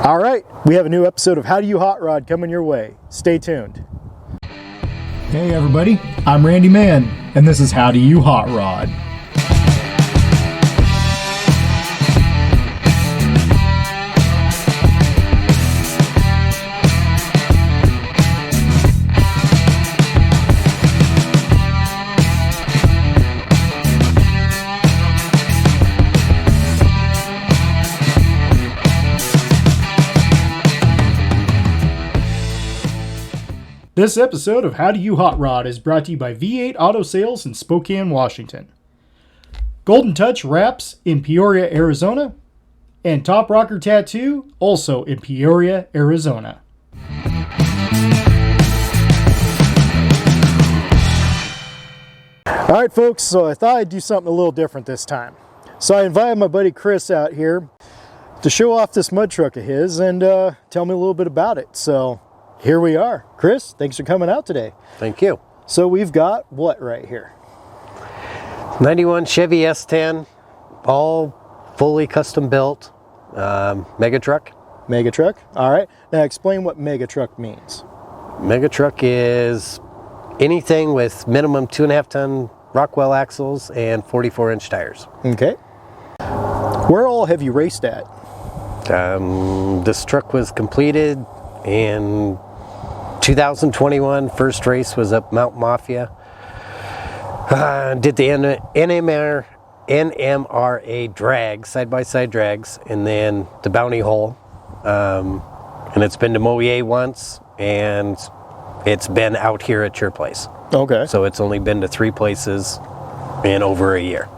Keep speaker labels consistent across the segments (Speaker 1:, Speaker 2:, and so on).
Speaker 1: All right, we have a new episode of How Do You Hot Rod coming your way. Stay tuned. Hey everybody, I'm Randy Mann, and this is How Do You Hot Rod. This episode of How Do You Hot Rod is brought to you by V8 Auto Sales in Spokane, Washington, Golden Touch Wraps in Peoria, Arizona, and Top Rocker Tattoo, also in Peoria, Arizona. All right, folks, so I thought I'd do something a little different this time. So I invited my buddy Chris out here to show off this mud truck of his and tell me a little bit about it. So here we are. Chris, thanks for coming out today.
Speaker 2: Thank you.
Speaker 1: So we've got what right here?
Speaker 2: 91 Chevy S10, all fully custom built, Megatruck.
Speaker 1: Megatruck. All right. Now explain what Megatruck means.
Speaker 2: Megatruck is anything with minimum 2.5 ton Rockwell axles and 44-inch tires.
Speaker 1: Okay. Where all have you raced at?
Speaker 2: This truck was completed in 2021. First race was up Mount Mafia. Did the NMRA drag, side-by-side drags, and then the Bounty Hole. And it's been to Moye once, and it's been out here at your place.
Speaker 1: Okay.
Speaker 2: So it's only been to 3 places in over a year.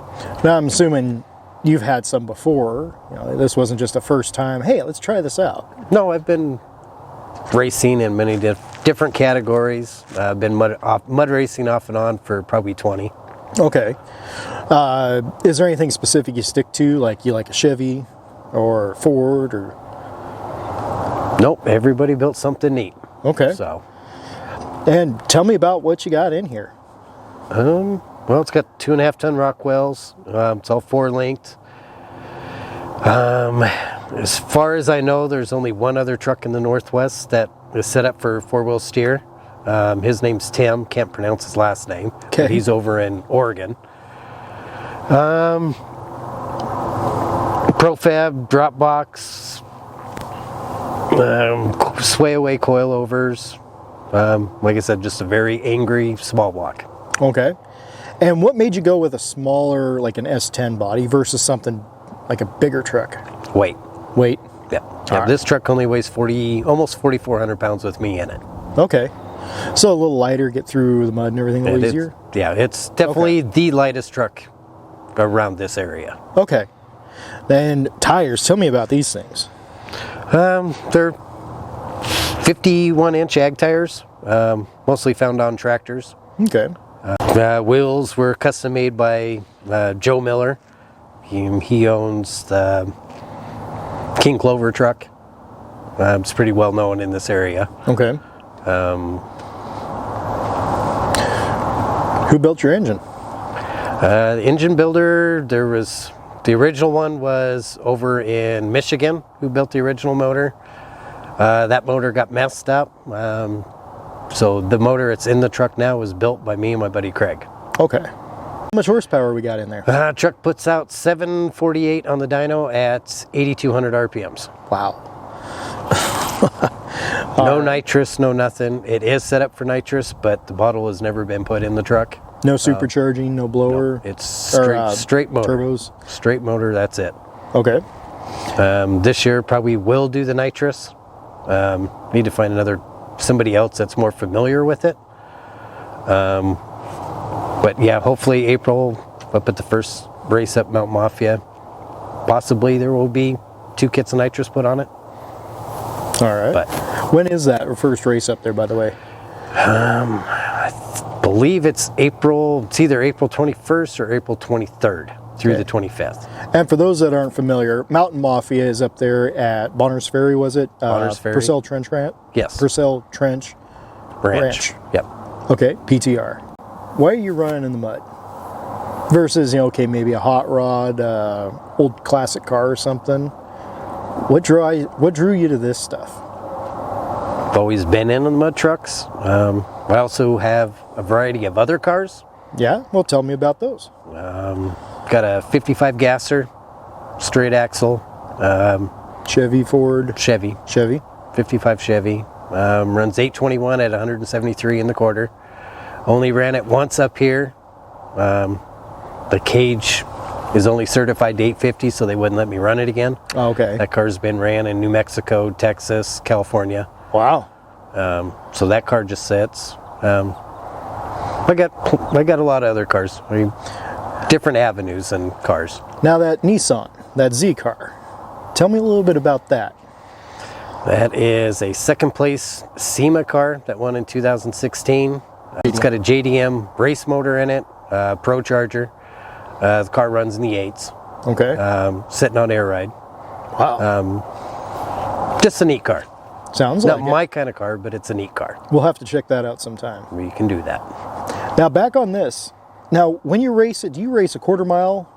Speaker 1: Now I'm assuming you've had some before. You know, this wasn't just a first time, hey, let's try this out.
Speaker 2: No, I've been racing in many different categories. I've been mud racing off and on for probably 20.
Speaker 1: Okay. Is there anything specific you stick to, like you like a Chevy or Ford or?
Speaker 2: Nope, everybody built something neat.
Speaker 1: Okay.
Speaker 2: So.
Speaker 1: And tell me about what you got in here.
Speaker 2: Well, it's got 2.5 ton Rockwells. It's all 4-linked. As far as I know, there's only one other truck in the Northwest that is set up for 4-wheel steer. His name's Tim. Can't pronounce his last name.
Speaker 1: Okay.
Speaker 2: He's over in Oregon. Profab, drop box, sway away coilovers. Like I said, just a very angry small block.
Speaker 1: Okay. And what made you go with a smaller, like an S10 body versus something like a bigger truck?
Speaker 2: Weight. Yeah.
Speaker 1: Right.
Speaker 2: This truck only weighs almost 4,400 pounds with me in it.
Speaker 1: Okay. So a little lighter, get through the mud and everything a little easier?
Speaker 2: Yeah, it's definitely the lightest truck around this area.
Speaker 1: Okay. Then tires, tell me about these things.
Speaker 2: They're 51-inch ag tires, mostly found on tractors.
Speaker 1: Okay.
Speaker 2: Wheels were custom made by Joe Miller. He owns the King Clover truck. It's pretty well known in this area.
Speaker 1: Okay. Who built your engine?
Speaker 2: The engine builder, the original one was over in Michigan, who built the original motor. That motor got messed up. So the motor that's in the truck now was built by me and my buddy Craig.
Speaker 1: Okay. How much horsepower we got in there?
Speaker 2: Truck puts out 748 on the dyno at 8,200 RPMs.
Speaker 1: Wow.
Speaker 2: No nitrous, no nothing. It is set up for nitrous, but the bottle has never been put in the truck.
Speaker 1: No supercharging, no blower?
Speaker 2: No, it's straight motor.
Speaker 1: Turbos?
Speaker 2: Straight motor, that's it.
Speaker 1: Okay.
Speaker 2: This year probably will do the nitrous. Need to find somebody else that's more familiar with it. But yeah, hopefully April, up at the first race up Mount Mafia, possibly there will be 2 kits of nitrous put on it.
Speaker 1: All right.
Speaker 2: But
Speaker 1: when is that first race up there, by the way?
Speaker 2: I believe it's either April 21st or April 23rd through the 25th.
Speaker 1: And for those that aren't familiar, Mountain Mafia is up there at Bonner's Ferry, was it?
Speaker 2: Bonner's Ferry.
Speaker 1: Purcell Trench Ranch?
Speaker 2: Yes.
Speaker 1: Purcell Trench Ranch.
Speaker 2: Yep.
Speaker 1: Okay, PTR. Why are you running in the mud? Versus, okay, maybe a hot rod, old classic car or something. What drew you to this stuff?
Speaker 2: I've always been into the mud trucks. I also have a variety of other cars.
Speaker 1: Yeah? Well, tell me about those.
Speaker 2: Got a 55 gasser, straight axle.
Speaker 1: Chevy, Ford?
Speaker 2: Chevy. 55 Chevy. Runs 821 at 173 in the quarter. Only ran it once up here. The cage is only certified to 850, so they wouldn't let me run it again.
Speaker 1: Oh, okay.
Speaker 2: That car's been ran in New Mexico, Texas, California.
Speaker 1: Wow.
Speaker 2: So that car just sits. I got a lot of other cars. I mean, different avenues and cars.
Speaker 1: Now that Nissan, that Z Car, tell me a little bit about that.
Speaker 2: That is a second place SEMA car that won in 2016. It's got a JDM race motor in it, Pro Charger. The car runs in the 8s.
Speaker 1: Okay.
Speaker 2: Sitting on air ride.
Speaker 1: Wow.
Speaker 2: Just a neat car.
Speaker 1: Sounds
Speaker 2: Not
Speaker 1: like
Speaker 2: my kind of car, but it's a neat car.
Speaker 1: We'll have to check that out sometime.
Speaker 2: We can do that.
Speaker 1: Now back on this. Now when you race it, do you race a quarter mile?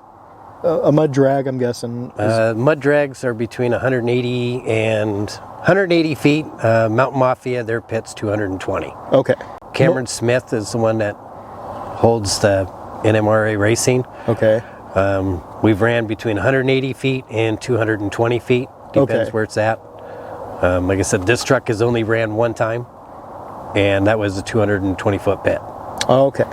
Speaker 1: A mud drag, I'm guessing.
Speaker 2: Mud drags are between 180 and 180 feet. Mountain Mafia, their pit's 220.
Speaker 1: Okay.
Speaker 2: Cameron Smith is the one that holds the NMRA racing.
Speaker 1: Okay.
Speaker 2: We've ran between 180 feet and 220 feet. Depends where it's at. Like I said, this truck has only ran one time, and that was a 220-foot pit.
Speaker 1: Okay.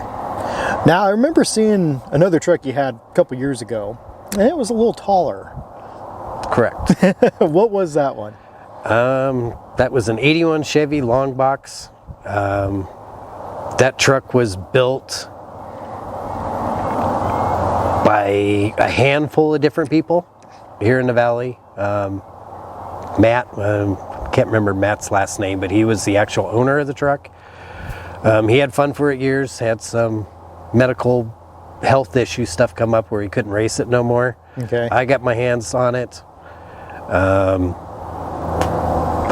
Speaker 1: Now, I remember seeing another truck you had a couple years ago, and it was a little taller.
Speaker 2: Correct.
Speaker 1: What was that one?
Speaker 2: That was an 81 Chevy Long Box. That truck was built by a handful of different people here in the valley. Matt, can't remember Matt's last name, but he was the actual owner of the truck. He had fun for it years, had some medical health issue stuff come up where he couldn't race it no more.
Speaker 1: Okay.
Speaker 2: I got my hands on it.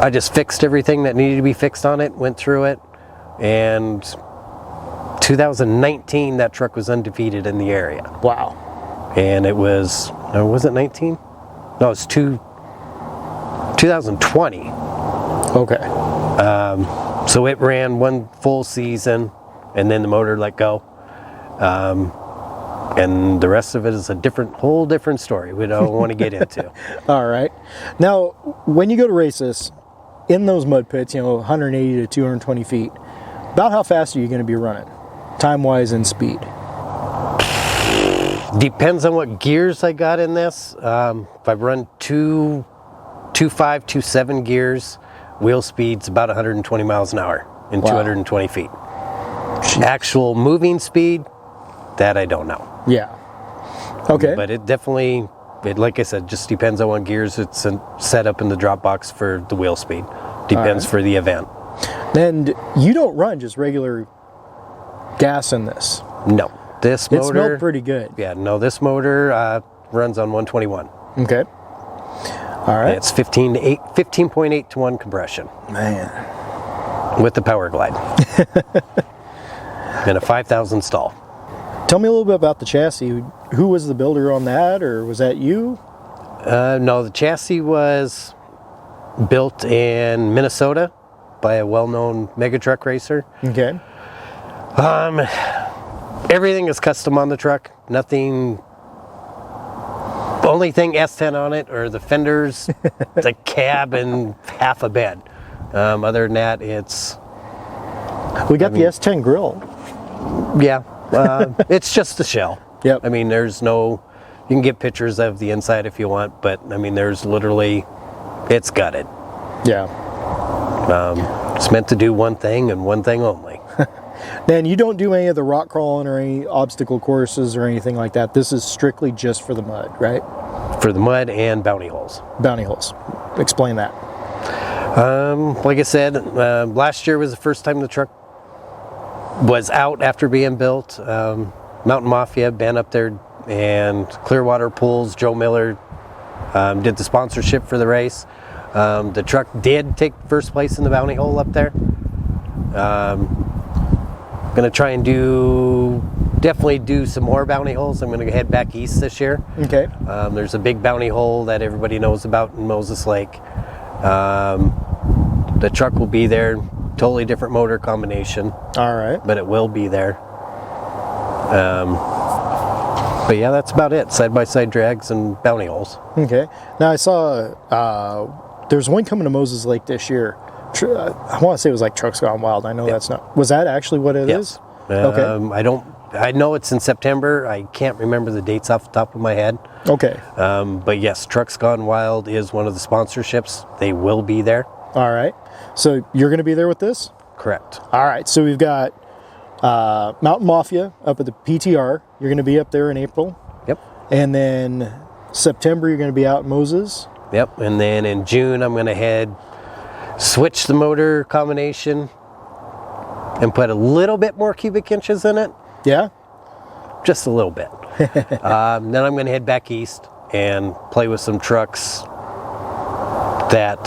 Speaker 2: I just fixed everything that needed to be fixed on it, went through it, and 2019 that truck was undefeated in the area.
Speaker 1: Wow.
Speaker 2: And it was it 19? No, it's 2020.
Speaker 1: Okay.
Speaker 2: So it ran one full season, and then the motor let go. And the rest of it is a whole different story we don't want to get into.
Speaker 1: All right. Now, when you go to race this, in those mud pits, 180 to 220 feet, about how fast are you going to be running, time-wise and speed?
Speaker 2: Depends on what gears I got in this. If I run 2.5, 2.7 gears, wheel speed's about 120 miles an hour in 220 feet. Actual moving speed, that I don't know.
Speaker 1: Yeah. Okay.
Speaker 2: But it definitely, like I said, just depends on what gears it's set up in the drop box for the wheel speed. Depends for the event. And
Speaker 1: you don't run just regular gas in this?
Speaker 2: No. This motor...
Speaker 1: It smelled pretty good.
Speaker 2: Yeah, no, this motor runs on 121.
Speaker 1: Okay. All right.
Speaker 2: It's 15.8 to 1 compression.
Speaker 1: Man.
Speaker 2: With the Power Glide. And a 5,000 stall.
Speaker 1: Tell me a little bit about the chassis. Who was the builder on that, or was that you?
Speaker 2: No, the chassis was built in Minnesota by a well-known Megatruck racer.
Speaker 1: Okay.
Speaker 2: Everything is custom on the truck. Nothing... The only thing S10 on it are the fenders, the cab, and half a bed. Other than that, it's...
Speaker 1: We got the S10 grill.
Speaker 2: Yeah. It's just the shell.
Speaker 1: Yep.
Speaker 2: I mean, there's no... You can get pictures of the inside if you want, but, I mean, there's literally... It's gutted.
Speaker 1: Yeah.
Speaker 2: It's meant to do one thing and one thing only.
Speaker 1: Then you don't do any of the rock crawling or any obstacle courses or anything like that. This is strictly just for the mud, right?
Speaker 2: For the mud and bounty holes.
Speaker 1: Bounty holes. Explain that.
Speaker 2: Like I said, last year was the first time the truck was out after being built. Mountain Mafia, been up there, and Clearwater Pools, Joe Miller did the sponsorship for the race. The truck did take first place in the bounty hole up there. Gonna try and do definitely do some more bounty holes. I'm going to head back east this year.
Speaker 1: Okay.
Speaker 2: There's a big bounty hole that everybody knows about in Moses Lake. The truck will be there, totally different motor combination.
Speaker 1: All right.
Speaker 2: But it will be there. But yeah, that's about it. Side-by-side drags and bounty holes.
Speaker 1: Okay. Now I saw there's one coming to Moses Lake this year. I want to say it was like Trucks Gone Wild. I know that's not. Was that actually what it is?
Speaker 2: Okay. I know it's in September. I can't remember the dates off the top of my head.
Speaker 1: Okay.
Speaker 2: But yes, Trucks Gone Wild is one of the sponsorships. They will be there.
Speaker 1: All right. So you're going to be there with this?
Speaker 2: Correct.
Speaker 1: All right. So we've got Mountain Mafia up at the PTR. You're going to be up there in April.
Speaker 2: Yep.
Speaker 1: And then September, you're going to be out in Moses.
Speaker 2: Yep. And then in June, I'm going to switch the motor combination and put a little bit more cubic inches in it.
Speaker 1: Yeah?
Speaker 2: Just a little bit. Then I'm going to head back east and play with some trucks that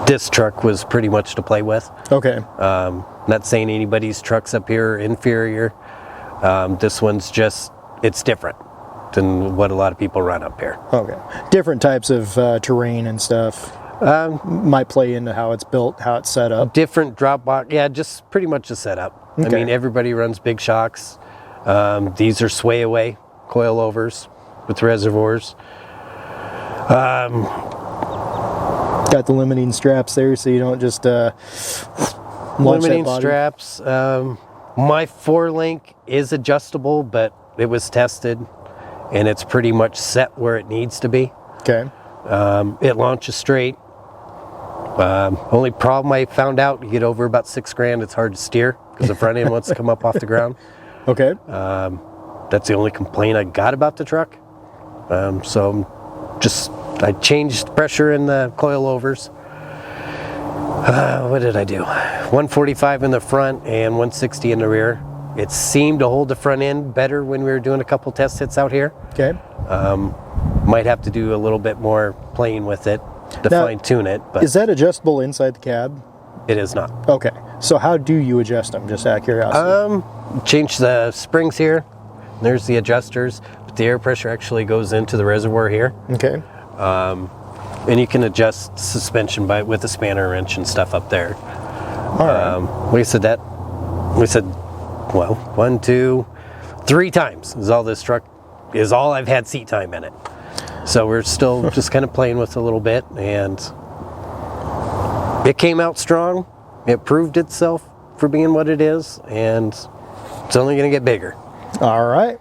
Speaker 2: this truck was pretty much to play with.
Speaker 1: Okay.
Speaker 2: Not saying anybody's trucks up here are inferior. This one's just, it's different than what a lot of people run up here.
Speaker 1: Okay. Different types of terrain and stuff. Might play into how it's built, how it's set up.
Speaker 2: Different drop box. Yeah, just pretty much a setup.
Speaker 1: Okay.
Speaker 2: I mean, everybody runs big shocks. These are sway away coilovers with reservoirs.
Speaker 1: Got the limiting straps there so you don't just launch
Speaker 2: limiting
Speaker 1: that body.
Speaker 2: straps. My 4-link is adjustable, but it was tested and it's pretty much set where it needs to be.
Speaker 1: Okay.
Speaker 2: It launches straight. Only problem I found out, you get over about $6,000, it's hard to steer because the front end wants to come up off the ground.
Speaker 1: Okay.
Speaker 2: That's the only complaint I got about the truck. I changed pressure in the coilovers. What did I do? 145 in the front and 160 in the rear. It seemed to hold the front end better when we were doing a couple test hits out here.
Speaker 1: Okay.
Speaker 2: Might have to do a little bit more playing with it to fine tune it. But
Speaker 1: is that adjustable inside the cab?
Speaker 2: it is not.
Speaker 1: Okay. So how do you adjust them? Just out of curiosity.
Speaker 2: Change the springs here. There's the adjusters, but the air pressure actually goes into the reservoir here.
Speaker 1: Okay.
Speaker 2: And you can adjust suspension with a spanner wrench and stuff up there.
Speaker 1: All right.
Speaker 2: We said, well, 1, 2, 3 times is all this truck is all I've had seat time in it. So we're still just kind of playing with it a little bit, and it came out strong. It proved itself for being what it is, and it's only going to get bigger.
Speaker 1: All right.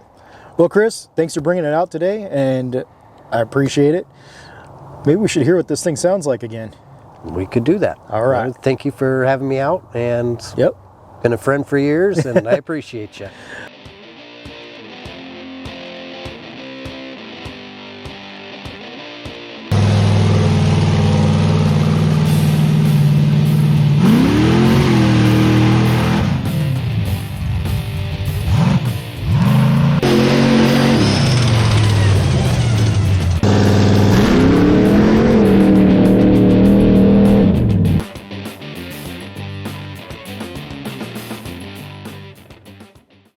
Speaker 1: Well, Chris, thanks for bringing it out today, and I appreciate it. Maybe we should hear what this thing sounds like again.
Speaker 2: We could do that.
Speaker 1: All right.
Speaker 2: Well, thank you for having me out, and
Speaker 1: Yep.
Speaker 2: been a friend for years, and I appreciate you.